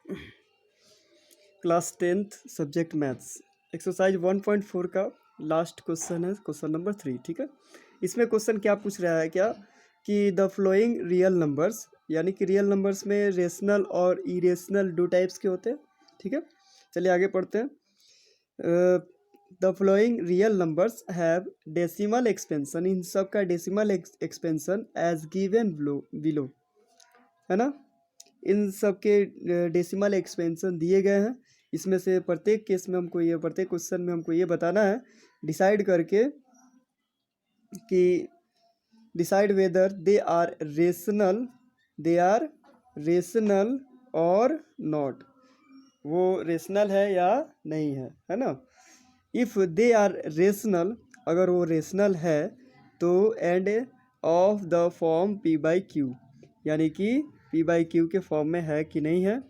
Class 10th subject maths exercise 1.4 का last question है, question number 3। ठीक है, इसमें क्वेश्चन क्या पूछ रहा है क्या कि द फ्लोइंग रियल नंबर्स, यानी कि रियल नंबर्स में रेशनल और इरेशनल दो टाइप्स के होते हैं। ठीक है, चलिए आगे पढ़ते हैं। The following real numbers have decimal expansion, इन सब का decimal expansion as given below, है ना। इन सब के डेसिमल एक्सपेंशन दिए गए हैं। इसमें से प्रत्येक केस में हमको ये, प्रत्येक क्वेश्चन में हमको ये बताना है डिसाइड करके कि decide whether they are rational और नॉट, वो रेशनल है या नहीं है ना। इफ़ दे आर रेशनल, अगर वो रेशनल है तो end of the form P by Q, यानी कि पी बाई क्यू के फॉर्म में है कि नहीं है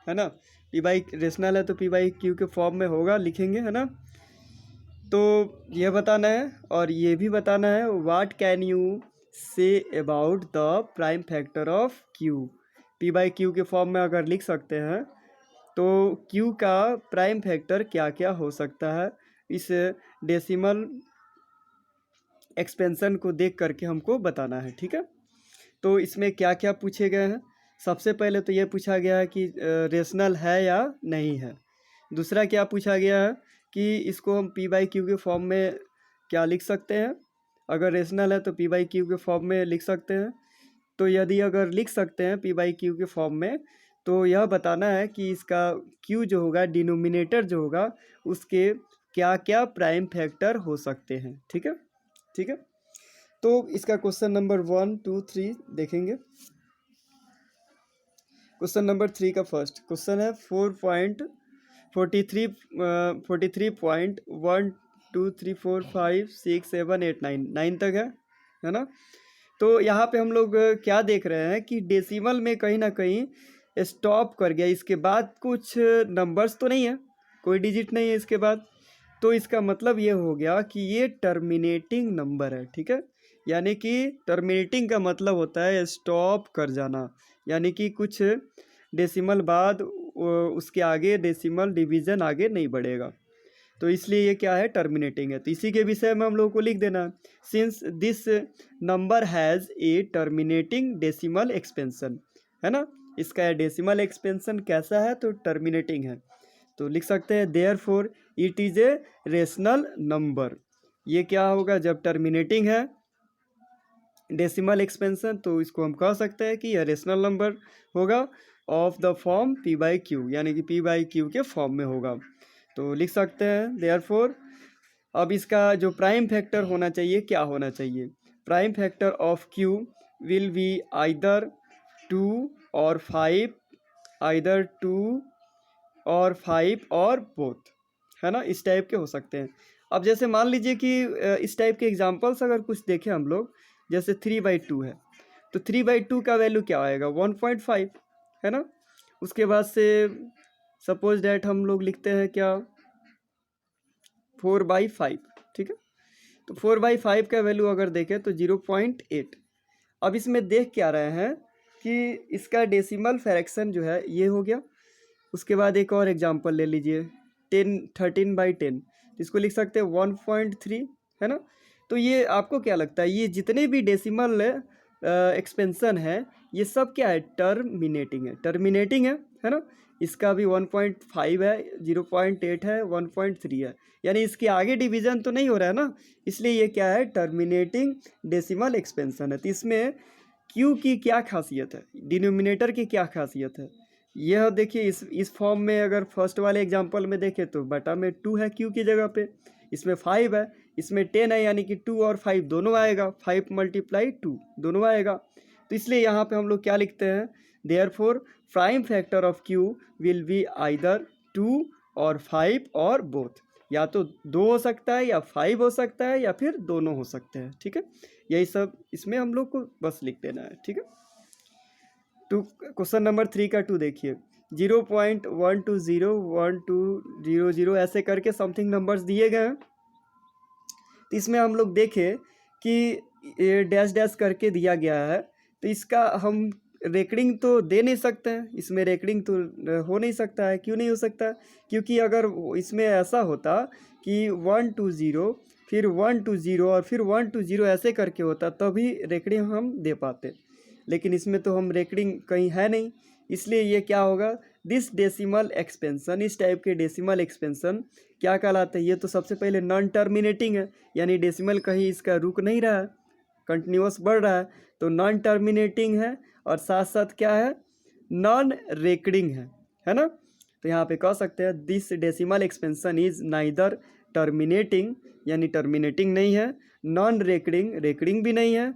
ना। पी बाई रेशनल है तो पी बाई क्यू के फॉर्म में होगा, लिखेंगे, है ना। तो ये बताना है और ये भी बताना है what can you say about the prime factor of Q. P by Q के फॉर्म में अगर लिख सकते हैं तो क्यू का प्राइम फैक्टर क्या क्या हो सकता है, इस डेसिमल एक्सपेंशन को देख करके हमको बताना है। ठीक है, तो इसमें क्या क्या पूछे गए हैं। सबसे पहले तो ये पूछा गया है कि रेशनल है या नहीं है। दूसरा क्या पूछा गया है कि इसको हम पी बाई क्यू के फॉर्म में क्या लिख सकते हैं। अगर रेशनल है तो पी बाई क्यू के फॉर्म में लिख सकते हैं। तो यदि अगर लिख सकते हैं पी बाई क्यू के फॉर्म में, तो यह बताना है कि इसका क्यू जो होगा, डिनोमिनेटर जो होगा, उसके क्या क्या प्राइम फैक्टर हो सकते हैं। ठीक है, ठीक है। तो इसका क्वेश्चन नंबर 1, 2, 3 देखेंगे। क्वेश्चन नंबर 3 का फर्स्ट क्वेश्चन है 43.123.123456789 तक है ना। तो यहाँ पे हम लोग क्या देख रहे हैं कि डेसिमल में कहीं ना कहीं स्टॉप कर गया, इसके बाद कुछ नंबर्स तो नहीं है, कोई डिजिट नहीं है इसके बाद। तो इसका मतलब ये हो गया कि ये टर्मिनेटिंग नंबर है। ठीक है, यानी कि टर्मिनेटिंग का मतलब होता है स्टॉप कर जाना, यानी कि कुछ डेसिमल बाद उसके आगे डेसिमल डिवीज़न आगे नहीं बढ़ेगा, तो इसलिए ये क्या है, टर्मिनेटिंग है। तो इसी के विषय में हम लोग को लिख देना है, since this number has a terminating decimal expansion, है ना। इसका डेसिमल एक्सपेंशन कैसा है, तो टर्मिनेटिंग है। तो लिख सकते हैं therefore it is a rational number. ये क्या होगा, जब टर्मिनेटिंग है डेसिमल एक्सपेंशन, तो इसको हम कह सकते हैं कि यह रेशनल नंबर होगा of the form P by Q, यानी कि पी बाई क्यू के फॉर्म में होगा। तो लिख सकते हैं देयरफॉर। अब इसका जो प्राइम फैक्टर होना चाहिए, क्या होना चाहिए, prime factor of Q will be either 2 और 5, आइदर 2 और 5 और बोथ, है ना, इस टाइप के हो सकते हैं। अब जैसे मान लीजिए कि इस टाइप के एग्जांपल्स अगर कुछ देखें हम लोग, जैसे 3/2 है, तो 3/2 का वैल्यू क्या आएगा, 1.5, है ना। उसके बाद से सपोज डैट हम लोग लिखते हैं क्या, 4/5। ठीक है, तो 4/5 का वैल्यू अगर देखें तो 0.8। अब इसमें देख क्या रहे हैं कि इसका डेसिमल फ्रैक्शन जो है ये हो गया। उसके बाद एक और एग्जांपल ले लीजिए, 13/10, इसको लिख सकते हैं 1.3, है ना। तो ये आपको क्या लगता है, ये जितने भी डेसिमल एक्सपेंशन है, ये सब क्या है, टर्मिनेटिंग है ना। इसका भी 1.5 है, 0.8 है, 1.3 है, यानी इसके आगे डिवीज़न तो नहीं हो रहा है ना, इसलिए ये क्या है, टर्मिनेटिंग डेसिमल एक्सपेंशन है। तो इसमें क्यू की क्या खासियत है, डिनोमिनेटर की क्या खासियत है, यह देखिए। इस फॉर्म में अगर फर्स्ट वाले एग्जांपल में देखें तो बटा में 2 है क्यू की जगह पे, इसमें 5 है, इसमें 10 है, यानी कि 2 और 5 दोनों आएगा, 5 × 2 दोनों आएगा। तो इसलिए यहाँ पे हम लोग क्या लिखते हैं, therefore prime factor of Q will be either 2 और 5 और बोथ, या तो 2 हो सकता है या 5 हो सकता है या फिर दोनों हो सकते हैं। ठीक है, यही सब इसमें हम लोग को बस लिख देना है। ठीक है, टू क्वेश्चन नंबर 3 का 2 देखिए, 0.1201200 ऐसे करके समथिंग नंबर्स दिए गए हैं। तो इसमें हम लोग देखें कि डैश डैश करके दिया गया है, तो इसका हम रेकरिंग तो दे नहीं सकते हैं, इसमें रेकरिंग तो हो नहीं सकता है। क्यों नहीं हो सकता? क्योंकि अगर इसमें ऐसा होता कि 1 2 0 फिर 1 2 0 और फिर 1 2 0 ऐसे करके होता तभी रेकरिंग हम दे पाते, लेकिन इसमें तो हम रेकरिंग कहीं है नहीं, इसलिए ये क्या होगा, दिस डेसिमल एक्सपेंशन, इस टाइप के डेसिमल एक्सपेंशन क्या कहलाते हैं? ये तो सबसे पहले नॉन टर्मिनेटिंग है, यानी डेसिमल कहीं इसका रुक नहीं रहा है, कंटिन्यूअस बढ़ रहा है, तो नॉन टर्मिनेटिंग है और साथ साथ क्या है, नॉन रेकरिंग है ना। तो यहाँ पे कह सकते हैं this decimal expansion is neither terminating, यानी टर्मिनेटिंग नहीं है, नॉन रेकरिंग, रेकरिंग भी नहीं है।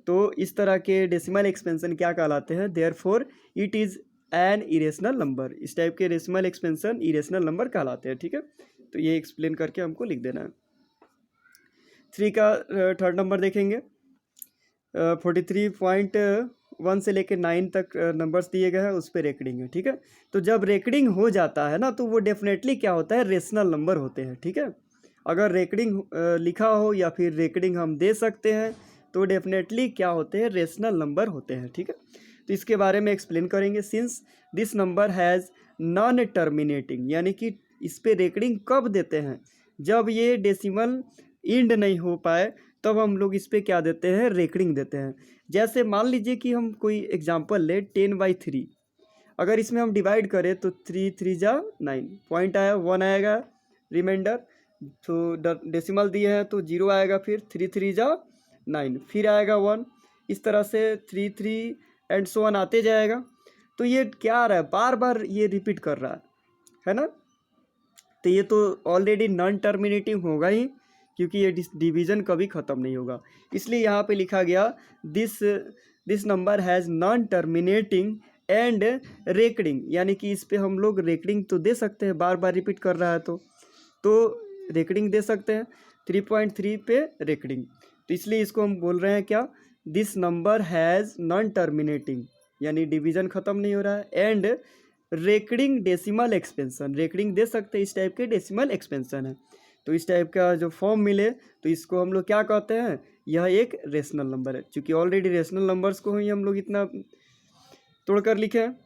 तो इस तरह के डेसिमल एक्सपेंशन क्या कहलाते हैं? Therefore it is an irrational number, इस टाइप के डेसिमल एक्सपेंशन इरेशनल नंबर कहलाते हैं। ठीक है, तो ये एक्सप्लेन करके हमको लिख देना है। 3 का थर्ड नंबर देखेंगे। 43.1 से लेकर 9 तक नंबर्स दिए गए हैं, उस पर रेकरिंग है। ठीक है, तो जब रेकरिंग हो जाता है ना तो वो डेफिनेटली क्या होता है, रेशनल नंबर होते हैं। ठीक है, अगर रेकरिंग लिखा हो या फिर रेकरिंग हम दे सकते हैं तो डेफिनेटली क्या होते हैं, रेशनल नंबर होते हैं। ठीक है, तो इसके बारे में एक्सप्लेन करेंगे। Since this number has non terminating, यानी कि इस पर रेकरिंग कब देते हैं, जब ये डेसिमल इंड नहीं हो पाए तब हम लोग इस पर क्या देते हैं, रेकरिंग देते हैं। जैसे मान लीजिए कि हम कोई एग्जांपल ले 10/3, अगर इसमें हम डिवाइड करें तो 3 3 जा 9, पॉइंट आया 1 आएगा रिमाइंडर, तो डेसिमल दिए हैं तो 0 आएगा, फिर 3 3 जा 9, फिर आएगा 1, इस तरह से 3 3 एंड सो ऑन आते जाएगा। तो ये क्या आ रहा है, बार बार ये रिपीट कर रहा है ना, तो ये तो ऑलरेडी नॉन टर्मिनेटिंग होगा ही, क्योंकि ये डिवीज़न कभी ख़त्म नहीं होगा। इसलिए यहाँ पे लिखा गया this number has non terminating and recurring, यानी कि इस पे हम लोग रेकरिंग तो दे सकते हैं, बार बार रिपीट कर रहा है तो रेकरिंग दे सकते हैं। 3.3 पे रेकरिंग, तो इसलिए इसको हम बोल रहे हैं क्या, this number has non terminating, यानी डिवीज़न ख़त्म नहीं हो रहा है, and recurring decimal expansion, recurring दे सकते हैं, इस टाइप के डेसिमल एक्सपेंशन है। तो इस टाइप का जो फॉर्म मिले तो इसको हम लोग क्या कहते हैं, यह एक रेशनल नंबर है। क्योंकि ऑलरेडी रेशनल नंबर्स को ही हम लोग इतना तोड़कर लिखे हैं।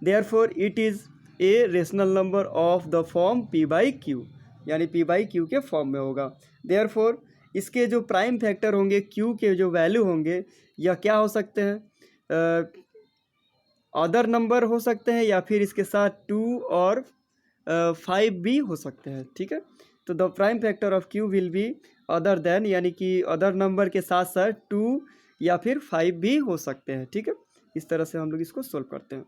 Therefore it is a rational number of the form p/q, यानी p/q के फॉर्म में होगा। देयरफॉर इसके जो प्राइम फैक्टर होंगे, q के जो वैल्यू होंगे, या क्या हो सकते हैं, अदर नंबर हो सकते हैं, या फिर इसके साथ 2 और 5 भी हो सकते हैं। ठीक है, तो the prime factor of q will be other than, यानी कि अदर नंबर के साथ साथ 2 या फिर 5 भी हो सकते हैं। ठीक है, इस तरह से हम लोग इसको सोल्व करते हैं।